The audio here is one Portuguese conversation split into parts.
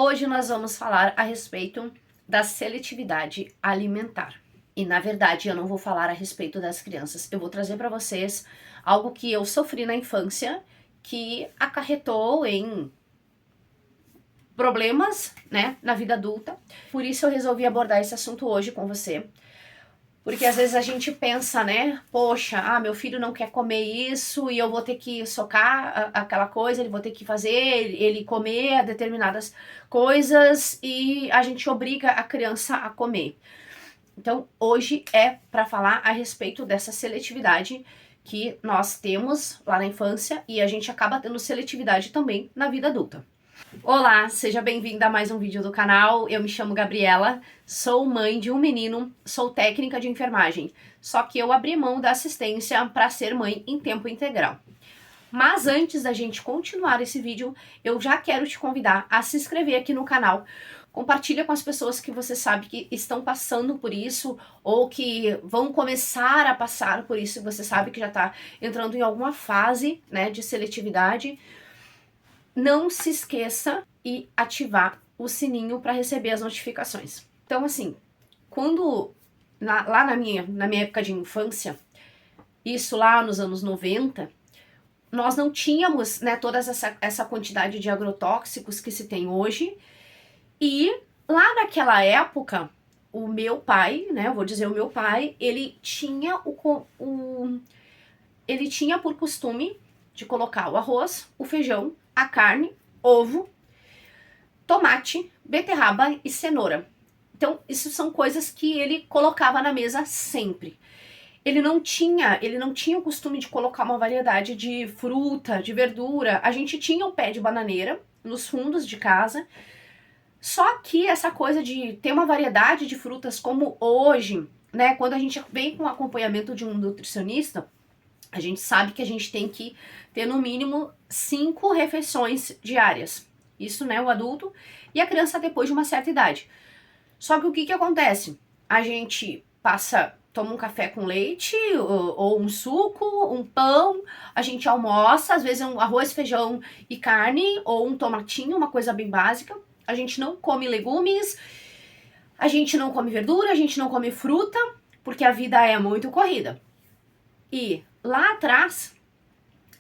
Hoje nós vamos falar a respeito da seletividade alimentar. E na verdade eu não vou falar a respeito das crianças, eu vou trazer para vocês algo que eu sofri na infância que acarretou em problemas, né, na vida adulta. Por isso eu resolvi abordar esse assunto hoje com você. Porque às vezes a gente pensa, né, poxa, meu filho não quer comer isso e eu vou ter que socar aquela coisa, ele vou ter que fazer ele comer determinadas coisas e a gente obriga a criança a comer. Então, hoje é para falar a respeito dessa seletividade que nós temos lá na infância e a gente acaba tendo seletividade também na vida adulta. Olá, seja bem-vinda a mais um vídeo do canal. Eu me chamo Gabriela, sou mãe de um menino, sou técnica de enfermagem, só que eu abri mão da assistência para ser mãe em tempo integral. Mas antes da gente continuar esse vídeo, eu já quero te convidar a se inscrever aqui no canal. Compartilha com as pessoas que você sabe que estão passando por isso ou que vão começar a passar por isso, você sabe que já está entrando em alguma fase, né, de seletividade. Não se esqueça e ativar o sininho para receber as notificações. Então, assim, quando lá na minha época de infância, isso lá nos anos 90, nós não tínhamos, né, toda essa quantidade de agrotóxicos que se tem hoje. E lá naquela época, o meu pai, né, eu vou dizer o meu pai, ele tinha ele tinha por costume de colocar o arroz, o feijão, a carne, ovo, tomate, beterraba e cenoura. Então, isso são coisas que ele colocava na mesa sempre. Ele não tinha o costume de colocar uma variedade de fruta, de verdura. A gente tinha um pé de bananeira nos fundos de casa. Só que essa coisa de ter uma variedade de frutas como hoje, né, quando a gente vem com o acompanhamento de um nutricionista, a gente sabe que a gente tem que ter no mínimo 5 refeições diárias. Isso, né, o adulto e a criança depois de uma certa idade. Só que o que acontece? A gente toma um café com leite, ou um suco, um pão, a gente almoça, às vezes é um arroz, feijão e carne, ou um tomatinho, uma coisa bem básica. A gente não come legumes, a gente não come verdura, a gente não come fruta, porque a vida é muito corrida. E lá atrás,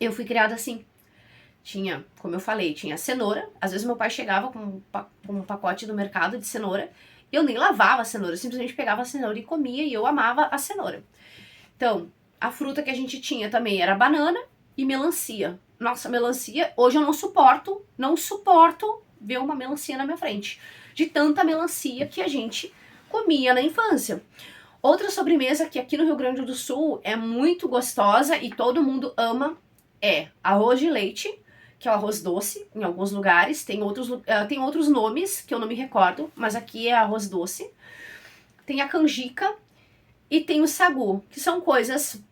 eu fui criada assim. Tinha, como eu falei, tinha cenoura. Às vezes meu pai chegava com um pacote do mercado de cenoura. Eu nem lavava a cenoura, eu simplesmente pegava a cenoura e comia, e eu amava a cenoura. Então, a fruta que a gente tinha também era banana e melancia. Nossa, melancia, hoje eu não suporto ver uma melancia na minha frente. De tanta melancia que a gente comia na infância. Outra sobremesa que aqui no Rio Grande do Sul é muito gostosa e todo mundo ama é arroz de leite, que é o arroz doce em alguns lugares. Tem outros nomes que eu não me recordo, mas aqui é arroz doce. Tem a canjica e tem o sagu, que são coisas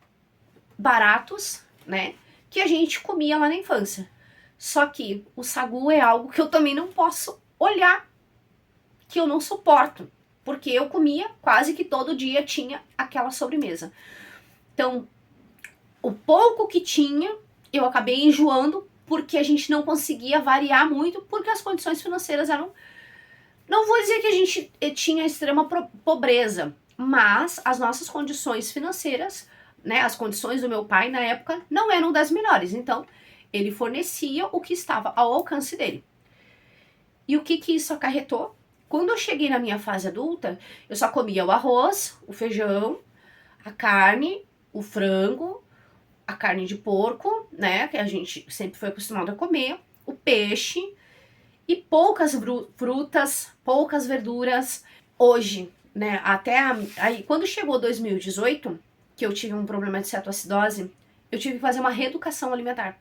baratos, né, que a gente comia lá na infância. Só que o sagu é algo que eu também não posso olhar, que eu não suporto. Porque eu comia quase que todo dia, tinha aquela sobremesa. Então, o pouco que tinha, eu acabei enjoando, porque a gente não conseguia variar muito, porque as condições financeiras eram... Não vou dizer que a gente tinha extrema pobreza, mas as nossas condições financeiras, né, as condições do meu pai na época, não eram das melhores. Então, ele fornecia o que estava ao alcance dele. E o que isso acarretou? Quando eu cheguei na minha fase adulta, eu só comia o arroz, o feijão, a carne, o frango, a carne de porco, né, que a gente sempre foi acostumado a comer, o peixe e poucas frutas, poucas verduras. Hoje, né, aí quando chegou 2018, que eu tive um problema de cetoacidose, eu tive que fazer uma reeducação alimentar.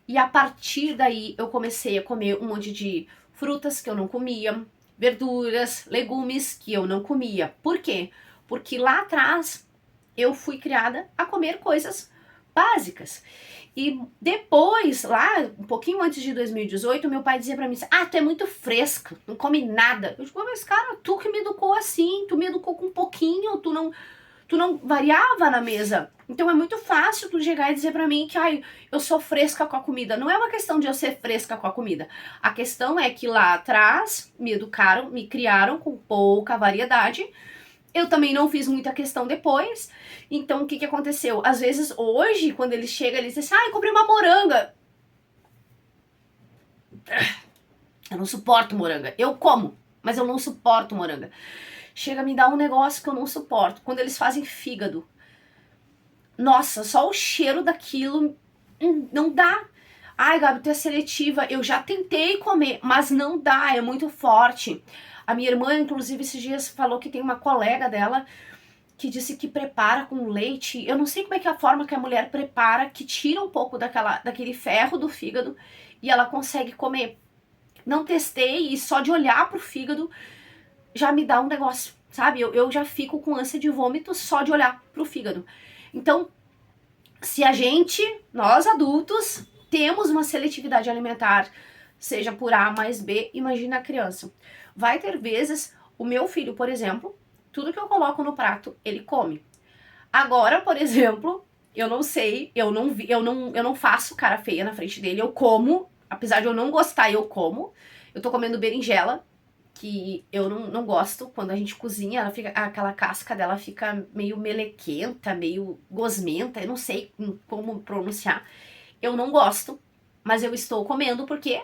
E a partir daí eu comecei a comer um monte de frutas que eu não comia, verduras, legumes que eu não comia. Por quê? Porque lá atrás eu fui criada a comer coisas básicas. E depois, lá, um pouquinho antes de 2018, meu pai dizia pra mim assim, tu é muito fresca, não come nada. Eu digo, mas cara, tu que me educou assim, tu me educou com um pouquinho, tu tu não variava na mesa. Então é muito fácil tu chegar e dizer pra mim que, ai, eu sou fresca com a comida. Não é uma questão de eu ser fresca com a comida. A questão é que lá atrás me educaram, me criaram com pouca variedade. Eu também não fiz muita questão depois. Então, o que aconteceu? Às vezes, hoje, quando eles chegam, eles dizem assim, ai, comprei uma moranga. Eu não suporto moranga. Eu como, mas eu não suporto moranga. Chega a me dar um negócio que eu não suporto. Quando eles fazem fígado. Nossa, só o cheiro daquilo não dá. Ai, Gabi, tu é seletiva. Eu já tentei comer, mas não dá, é muito forte. A minha irmã, inclusive, esses dias falou que tem uma colega dela que disse que prepara com leite. Eu não sei como é que é a forma que a mulher prepara, que tira um pouco daquele ferro do fígado e ela consegue comer. Não testei e só de olhar pro fígado já me dá um negócio, sabe? Eu já fico com ânsia de vômito só de olhar pro fígado. Então, se a gente, nós adultos, temos uma seletividade alimentar, seja por A mais B, imagina a criança. Vai ter vezes, o meu filho, por exemplo, tudo que eu coloco no prato, ele come. Agora, por exemplo, eu não sei, eu não faço cara feia na frente dele, eu como, apesar de eu não gostar, eu como. Eu tô comendo berinjela, que eu não gosto. Quando a gente cozinha, ela fica, aquela casca dela fica meio melequenta, meio gosmenta, eu não sei como pronunciar. Eu não gosto, mas eu estou comendo por quê?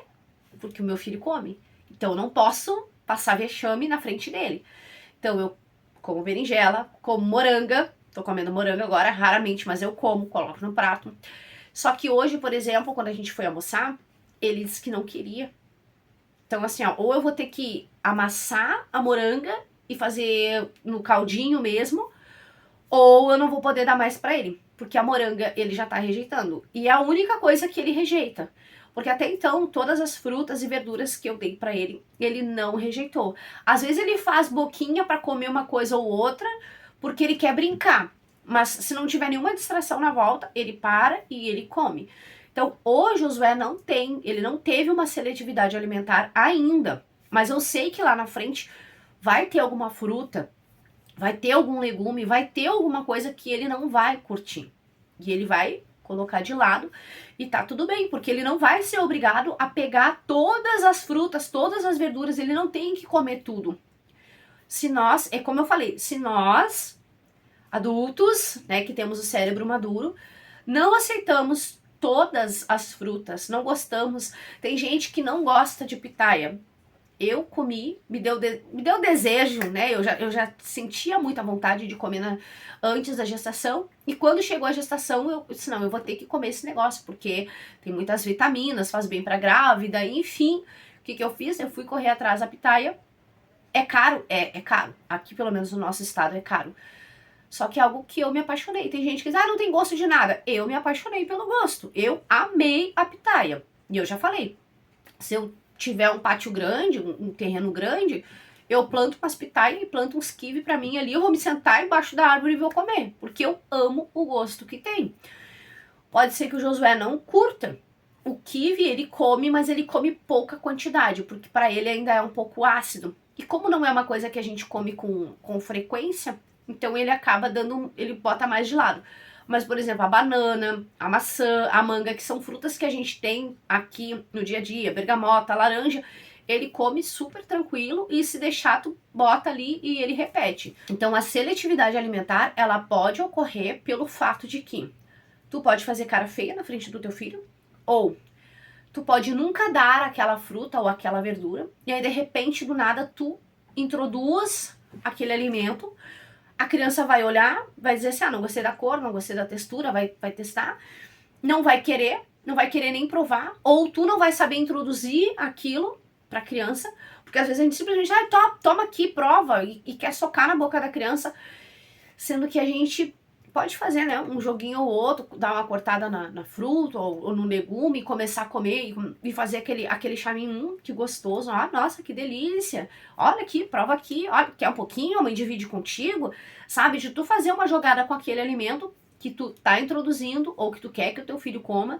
Porque o meu filho come. Então eu não posso passar vexame na frente dele. Então eu como berinjela, como moranga, tô comendo moranga agora, raramente, mas eu como, coloco no prato. Só que hoje, por exemplo, quando a gente foi almoçar, ele disse que não queria. Então, assim, ó, ou eu vou ter que amassar a moranga e fazer no caldinho mesmo, ou eu não vou poder dar mais pra ele, porque a moranga ele já tá rejeitando. E é a única coisa que ele rejeita. Porque até então, todas as frutas e verduras que eu dei pra ele, ele não rejeitou. Às vezes ele faz boquinha pra comer uma coisa ou outra, porque ele quer brincar. Mas se não tiver nenhuma distração na volta, ele para e ele come. Então, hoje o Josué ele não teve uma seletividade alimentar ainda. Mas eu sei que lá na frente vai ter alguma fruta, vai ter algum legume, vai ter alguma coisa que ele não vai curtir. E ele vai colocar de lado e tá tudo bem, porque ele não vai ser obrigado a pegar todas as frutas, todas as verduras, ele não tem que comer tudo. Se nós, é como eu falei, se nós, adultos, né, que temos o cérebro maduro, não aceitamos todas as frutas, não gostamos. Tem gente que não gosta de pitaia. Eu comi, me deu desejo, né? Eu já sentia muita vontade de comer antes da gestação. E quando chegou a gestação, eu disse, não, eu vou ter que comer esse negócio, porque tem muitas vitaminas, faz bem pra grávida, enfim. O que eu fiz? Eu fui correr atrás da pitaia. É caro? É caro. Aqui, pelo menos no nosso estado, é caro. Só que é algo que eu me apaixonei. Tem gente que diz, não tem gosto de nada. Eu me apaixonei pelo gosto. Eu amei a pitaia. E eu já falei, se eu tiver um pátio grande, um terreno grande, eu planto umas pitaias e planto uns kiwi pra mim ali, eu vou me sentar embaixo da árvore e vou comer, porque eu amo o gosto que tem. Pode ser que o Josué não curta. O kiwi ele come, mas ele come pouca quantidade, porque para ele ainda é um pouco ácido. E como não é uma coisa que a gente come com frequência, então ele acaba ele bota mais de lado. Mas, por exemplo, a banana, a maçã, a manga, que são frutas que a gente tem aqui no dia a dia, bergamota, laranja, ele come super tranquilo e se deixar, tu bota ali e ele repete. Então, a seletividade alimentar, ela pode ocorrer pelo fato de que tu pode fazer cara feia na frente do teu filho, ou tu pode nunca dar aquela fruta ou aquela verdura, e aí, de repente, do nada, tu introduz aquele alimento. A criança vai olhar, vai dizer assim, não gostei da cor, não gostei da textura, vai testar, não vai querer nem provar, ou tu não vai saber introduzir aquilo pra criança, porque às vezes a gente simplesmente, toma aqui, prova, e quer socar na boca da criança, sendo que a gente pode fazer, né, um joguinho ou outro, dar uma cortada na fruta ou no legume, começar a comer e fazer aquele chaminho, que gostoso, nossa, que delícia, olha aqui, prova aqui, olha, quer um pouquinho, mãe divide contigo, sabe, de tu fazer uma jogada com aquele alimento que tu tá introduzindo ou que tu quer que o teu filho coma,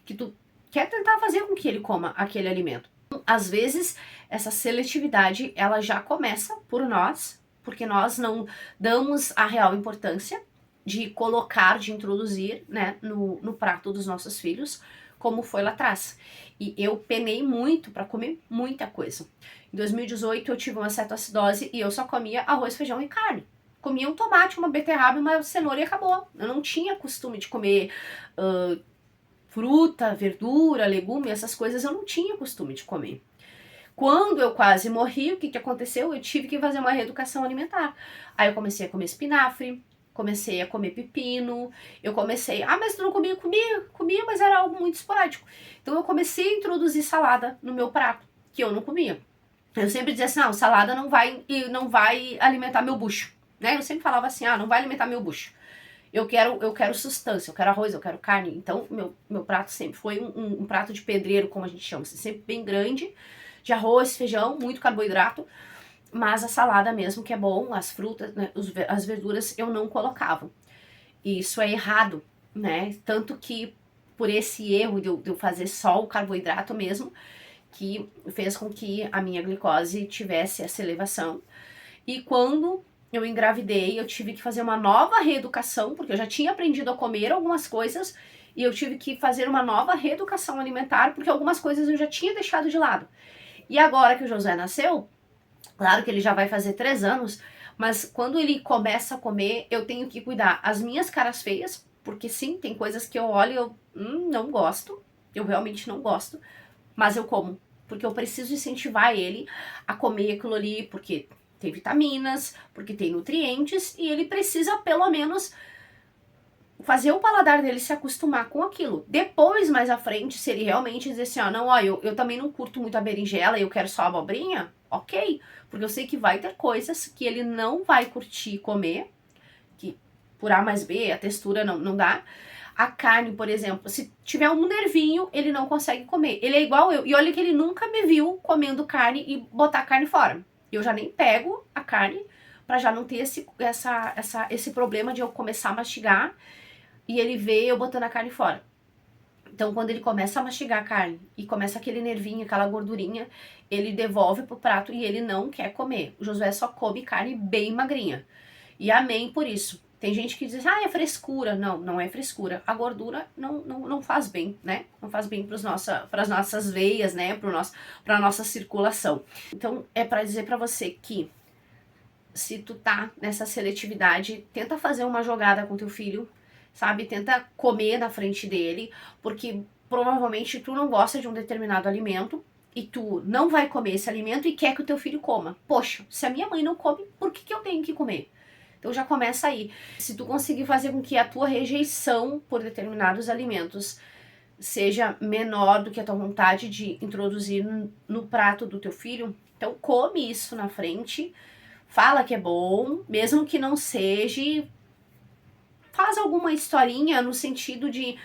que tu quer tentar fazer com que ele coma aquele alimento. Às vezes, essa seletividade, ela já começa por nós, porque nós não damos a real importância de colocar, de introduzir, né, no prato dos nossos filhos, como foi lá atrás. E eu penei muito para comer muita coisa. Em 2018 eu tive uma cetoacidose e eu só comia arroz, feijão e carne. Comia um tomate, uma beterraba e uma cenoura e acabou. Eu não tinha costume de comer fruta, verdura, legume, essas coisas eu não tinha costume de comer. Quando eu quase morri, o que aconteceu? Eu tive que fazer uma reeducação alimentar. Aí eu comecei a comer espinafre, comecei a comer pepino, eu comecei... Ah, mas tu não comia? Comia, mas era algo muito esporádico. Então eu comecei a introduzir salada no meu prato, que eu não comia. Eu sempre dizia assim, não, salada não vai alimentar meu bucho, né? Eu sempre falava assim, não vai alimentar meu bucho. Eu quero sustância, eu quero arroz, eu quero carne. Então, meu prato sempre foi um prato de pedreiro, como a gente chama, assim, sempre bem grande, de arroz, feijão, muito carboidrato, mas a salada mesmo, que é bom, as frutas, né, as verduras, eu não colocava. E isso é errado, né? Tanto que, por esse erro de eu fazer só o carboidrato mesmo, que fez com que a minha glicose tivesse essa elevação. E quando eu engravidei, eu tive que fazer uma nova reeducação, porque eu já tinha aprendido a comer algumas coisas, e eu tive que fazer uma nova reeducação alimentar, porque algumas coisas eu já tinha deixado de lado. E agora que o Josué nasceu, claro que ele já vai fazer 3 anos, mas quando ele começa a comer, eu tenho que cuidar as minhas caras feias, porque sim, tem coisas que eu olho e eu não gosto, eu realmente não gosto, mas eu como, porque eu preciso incentivar ele a comer aquilo ali, porque tem vitaminas, porque tem nutrientes, e ele precisa pelo menos fazer o paladar dele se acostumar com aquilo. Depois, mais à frente, se ele realmente dizer assim, não, ó, eu também não curto muito a berinjela e eu quero só a abobrinha, ok, porque eu sei que vai ter coisas que ele não vai curtir comer, que por A mais B, a textura não dá. A carne, por exemplo, se tiver um nervinho, ele não consegue comer. Ele é igual eu. E olha que ele nunca me viu comendo carne e botar a carne fora. Eu já nem pego a carne pra já não ter esse problema de eu começar a mastigar e ele vê eu botando a carne fora. Então, quando ele começa a mastigar a carne e começa aquele nervinho, aquela gordurinha, ele devolve pro prato e ele não quer comer. O Josué só come carne bem magrinha. E amém por isso. Tem gente que diz, é frescura. Não, não é frescura. A gordura não faz bem, né? Não faz bem para as nossas veias, né? Para nossa circulação. Então, é para dizer para você que se tu tá nessa seletividade, tenta fazer uma jogada com teu filho, sabe? Tenta comer na frente dele, porque provavelmente tu não gosta de um determinado alimento e tu não vai comer esse alimento e quer que o teu filho coma. Poxa, se a minha mãe não come, por que eu tenho que comer? Então já começa aí. Se tu conseguir fazer com que a tua rejeição por determinados alimentos seja menor do que a tua vontade de introduzir no prato do teu filho, então come isso na frente, fala que é bom, mesmo que não seja, faz alguma historinha no sentido de,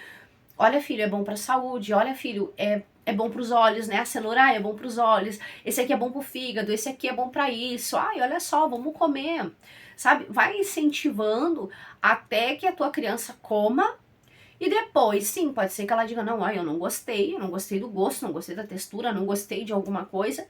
olha filho, é bom pra saúde, olha filho, é bom pros olhos, né? A cenoura é bom pros olhos, esse aqui é bom pro fígado, esse aqui é bom pra isso, olha só, vamos comer. Sabe, vai incentivando até que a tua criança coma e depois, sim, pode ser que ela diga, não, eu não gostei do gosto, não gostei da textura, não gostei de alguma coisa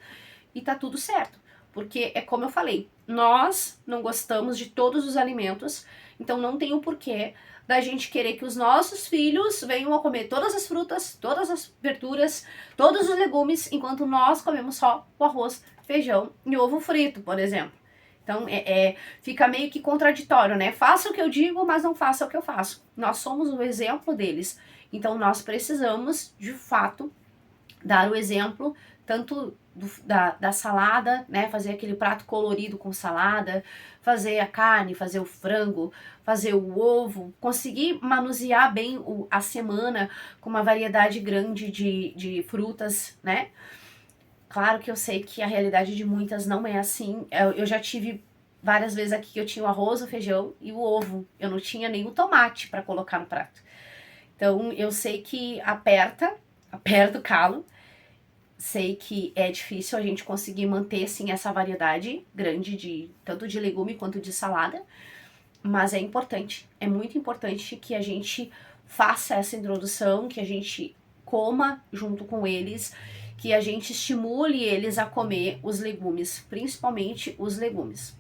e tá tudo certo. Porque é como eu falei, nós não gostamos de todos os alimentos, então não tem o porquê da gente querer que os nossos filhos venham a comer todas as frutas, todas as verduras, todos os legumes, enquanto nós comemos só o arroz, feijão e ovo frito, por exemplo. Então, fica meio que contraditório, né? Faça o que eu digo, mas não faça o que eu faço. Nós somos o exemplo deles. Então, nós precisamos, de fato, dar o exemplo, tanto da salada, né? Fazer aquele prato colorido com salada, fazer a carne, fazer o frango, fazer o ovo, conseguir manusear bem a semana com uma variedade grande de frutas, né? Claro que eu sei que a realidade de muitas não é assim. Eu já tive várias vezes aqui que eu tinha o arroz, o feijão e o ovo. Eu não tinha nem o tomate para colocar no prato. Então, eu sei que aperta o calo. Sei que é difícil a gente conseguir manter, assim, essa variedade grande tanto de legume quanto de salada. Mas é importante, é muito importante que a gente faça essa introdução, que a gente coma junto com eles, que a gente estimule eles a comer os legumes, principalmente os legumes.